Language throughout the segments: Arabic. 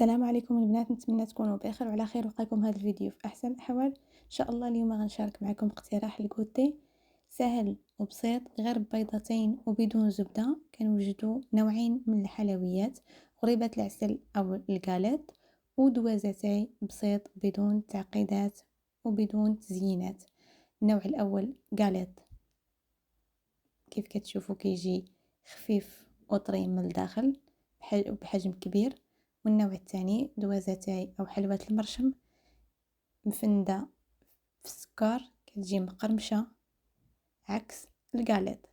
السلام عليكم البنات، نتمنى تكونوا بخير وعلى خير ولقاكم هذا الفيديو في احسن الاحوال ان شاء الله. اليوم غنشارك معكم اقتراح الكوتي سهل وبسيط، غير بيضتين وبدون زبده. كنوجدوا نوعين من الحلويات: غريبه العسل او الكاليط، ودوازتي بسيط بدون تعقيدات وبدون تزيينات. النوع الاول كاليط، كيف كتشوفوا كيجي خفيف وطري من الداخل بحجم كبير. والنوع الثاني دوازتاي او حلوى المرشم، مفندة في السكر، كتجي مقرمشة عكس الكاليط.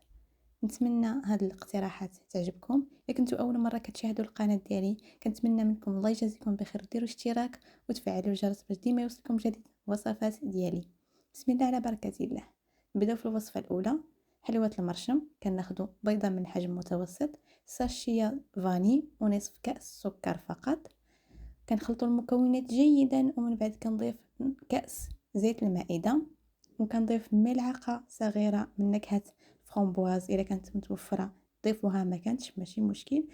نتمنى هاد الاقتراحات تعجبكم. اذا كنتوا اول مره كتشاهدوا القناه ديالي كنتمنى منكم الله يجازيكم بخير ديروا اشتراك وتفعلوا الجرس باش ديما يوصلكم جديد الوصفات ديالي. بسم الله على بركه الله. نبداو في الوصفه الاولى: حلوه المرشم. كناخذوا بيضه من حجم متوسط، ساشيه فاني ونصف كاس سكر فقط. كنخلطوا المكونات جيدا ومن بعد كنضيف كاس زيت المائده، وكنضيف ملعقه صغيره من نكهه فramboise الا كانت متوفره ضيفوها، ما كانتش ماشي مشكل،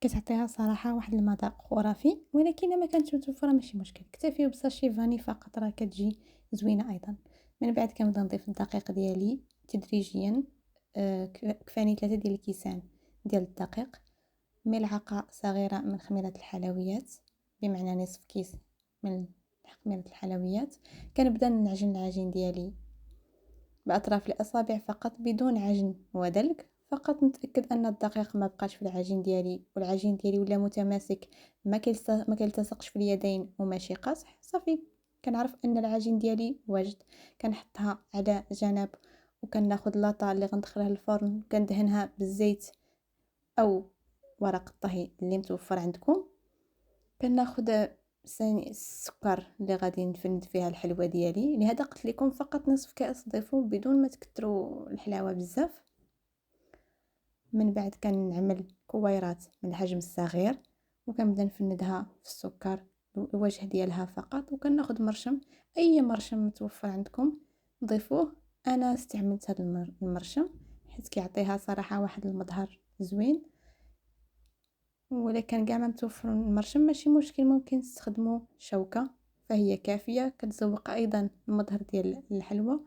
كتعطيها صراحه واحد المذاق خرافي. ولكن ما كانتش متوفره ماشي مشكل، اكتفيو بساشي فاني فقط راه كتجي زوينه ايضا. من بعد كنبدا نضيف الدقيق ديالي تدريجيا. كفاني 3 ديال الكيسان ديال الدقيق، ملعقه صغيره من خميره الحلويات، بمعنى نصف كيس من خميره الحلويات. كنبدا نعجن العجين ديالي باطراف الاصابع فقط بدون عجن ودلك، فقط نتاكد ان الدقيق ما بقاش في العجين ديالي والعجين ديالي ولا متماسك، ما كيلتصقش في اليدين وماشي قاصح. صافي كنعرف ان العجين ديالي واجد. كنحطها على جنب وكناخذ لاطه اللي غندخلها للفرن، كندهنها بالزيت او ورق الطهي اللي متوفر عندكم. كناخذ السكر اللي غادي نفند فيها الحلوه ديالي، لهذا قلت لكم فقط نصف كاس ضيفوا بدون ما تكثروا الحلاوه بزاف. من بعد كنعمل كويرات من الحجم الصغير وكنبدا نفندها في السكر الوجه ديالها فقط. وكناخذ مرشم، اي مرشم متوفر عندكم ضيفوه. انا استعملت هذا المرشم حيت كيعطيها صراحه واحد المظهر زوين، ولكن كاع ما متوفر المرشم ماشي مشكل، ممكن تستخدموا شوكه فهي كافيه، كتزوق ايضا المظهر ديال الحلوى.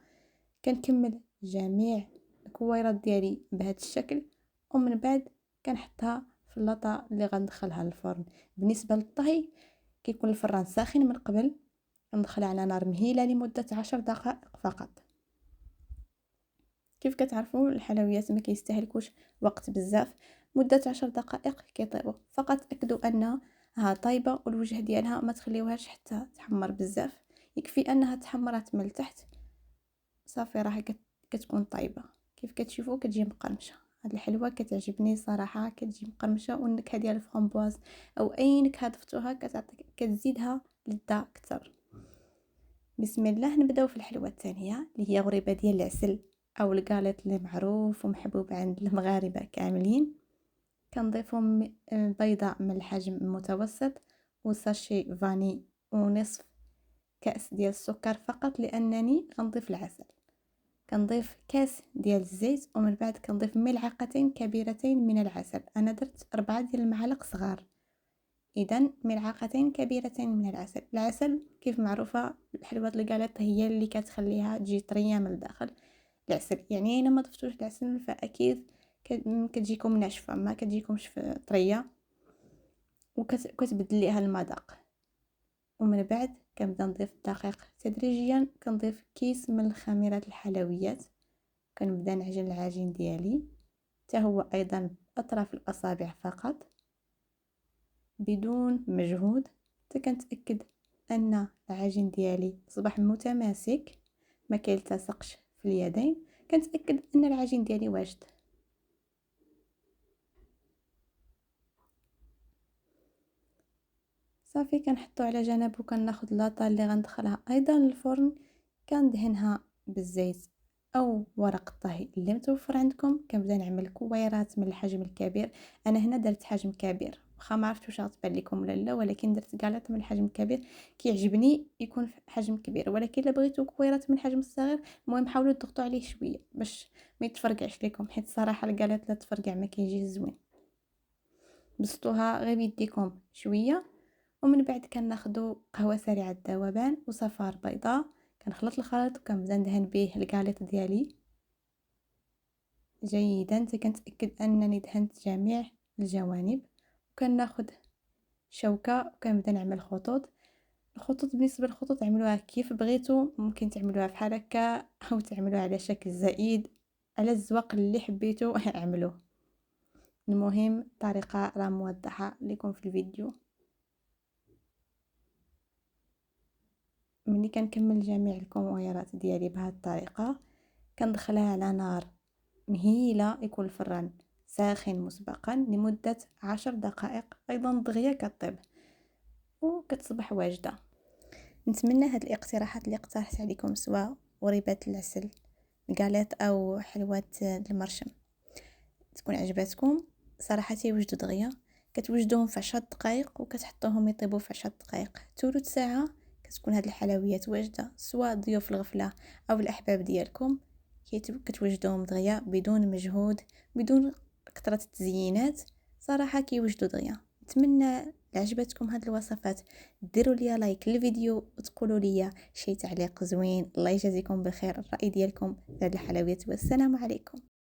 كنكمل جميع الكويرات ديالي بهذا الشكل، ومن بعد كنحطها في اللاطه اللي غندخلها للفرن. بالنسبه للطهي كيكون الفران ساخن من قبل، كندخلها على نار مهيله لمده 10 دقائق فقط. كيف كتعرفوا الحلويات ما كيستهلكوش وقت بزاف، مده 10 دقائق كيطيبوا. فقط تاكدوا انها طايبه والوجه ديالها ما تخليوهاش حتى تحمر بزاف، يكفي انها تحمرات من التحت صافي راه كتكون طايبه. كيف كتشوفوا كتجي مقرمشه. هاد الحلوه كتعجبني صراحه، كتجي مقرمشه، والنكهه ديال الفرامبواز او اي نكهه ضفتوها كتزيدها لذه اكثر. بسم الله. نبداو في الحلوه الثانيه اللي هي غريبه ديال العسل او الكاليط اللي معروف ومحبوب عند المغاربه كاملين. كنضيفوا بيضه من الحجم المتوسط وساشي فاني ونصف كاس ديال السكر فقط، لانني غنضيف العسل. كنضيف كاس ديال الزيت، ومن بعد كنضيف ملعقتين كبيرتين من العسل. انا درت 4 ديال المعالق صغار، اذا ملعقتين كبيرتين من العسل. العسل كيف معروفه حلوه الكاليط هي اللي كتخليها تجي طريه من الداخل. العسل يعني الا ما ضفتوش العسل فاكيد كتجيكم ناشفه، ما كتجيكمش طريه وكتبدل ليها المذاق. ومن بعد كنبدا نضيف الدقيق تدريجيا. كنضيف كيس من خميره الحلويات، كنبدا نعجن العجين ديالي حتى هو ايضا اطراف الاصابع فقط بدون مجهود، حتى كنتاكد ان العجين ديالي اصبح متماسك ما كيلتصقش في اليدين. كنتاكد ان العجين ديالي واجد. صافي كنحطو على جنب وكناخذ لاطه اللي غندخلها ايضا للفرن. كندهنها بالزيت او ورق الطهي اللي متوفر عندكم. كنبدا نعمل كويرات من الحجم الكبير. انا هنا درت حجم كبير، واخا ما عرفت واش غتبان لكم ولا لا، ولكن درت كاليط من الحجم الكبير. كيعجبني يكون في حجم كبير، ولكن الا بغيتو كويرات من الحجم الصغير المهم حاولوا تضغطوا عليه شويه باش ما يتفرقعش لكم، حيت الصراحه الكاليط لا تفرقع ما كيجيش زوين. بسطوها غير بيديكم شويه، ومن بعد كناخدو قهوة سريعة الذوبان وصفار بيضاء، كنخلط الخليط وكنبدا ندهن به الكاليط ديالي جيدا حتى كنتاكد انني دهنت جميع الجوانب. وكناخد شوكه وكنبدا نعمل خطوط. الخطوط بالنسبه للخطوط عملوها كيف بغيتو، ممكن تعملوها بحال هكا او تعملوها على شكل زائد، على الذوق اللي حبيتو اعملوه. المهم الطريقه راه موضحه لكم في الفيديو. ملي كنكمل جميع الكمويرات ديالي بهذه الطريقه كندخلها على نار مهيله، يكون الفران ساخن مسبقا لمده 10 دقائق، ايضا دغيا كطيب وكتصبح واجده. نتمنى هاد الاقتراحات اللي اقترحت عليكم سواء وريبات العسل الكاليط او حلوة المرشم تكون عجباتكم. صراحه تيوجدوا دغيا، كتوجدوهم في 10 دقائق وكتحطوهم يطيبوا في 10 دقائق، ثلث ساعه كتكون هاد الحلويات واجده، سواء ضيوف الغفله او الاحباب ديالكم كتوجدوهم دغيا بدون مجهود، بدون كثره التزيينات. صراحه كيوجدوا دغيا. نتمنى عجبتكم هاد الوصفات، ديروا لي لايك للفيديو وتقولوا لي شي تعليق زوين. الله يجازيكم بخير الراي ديالكم في هاد الحلويات، والسلام عليكم.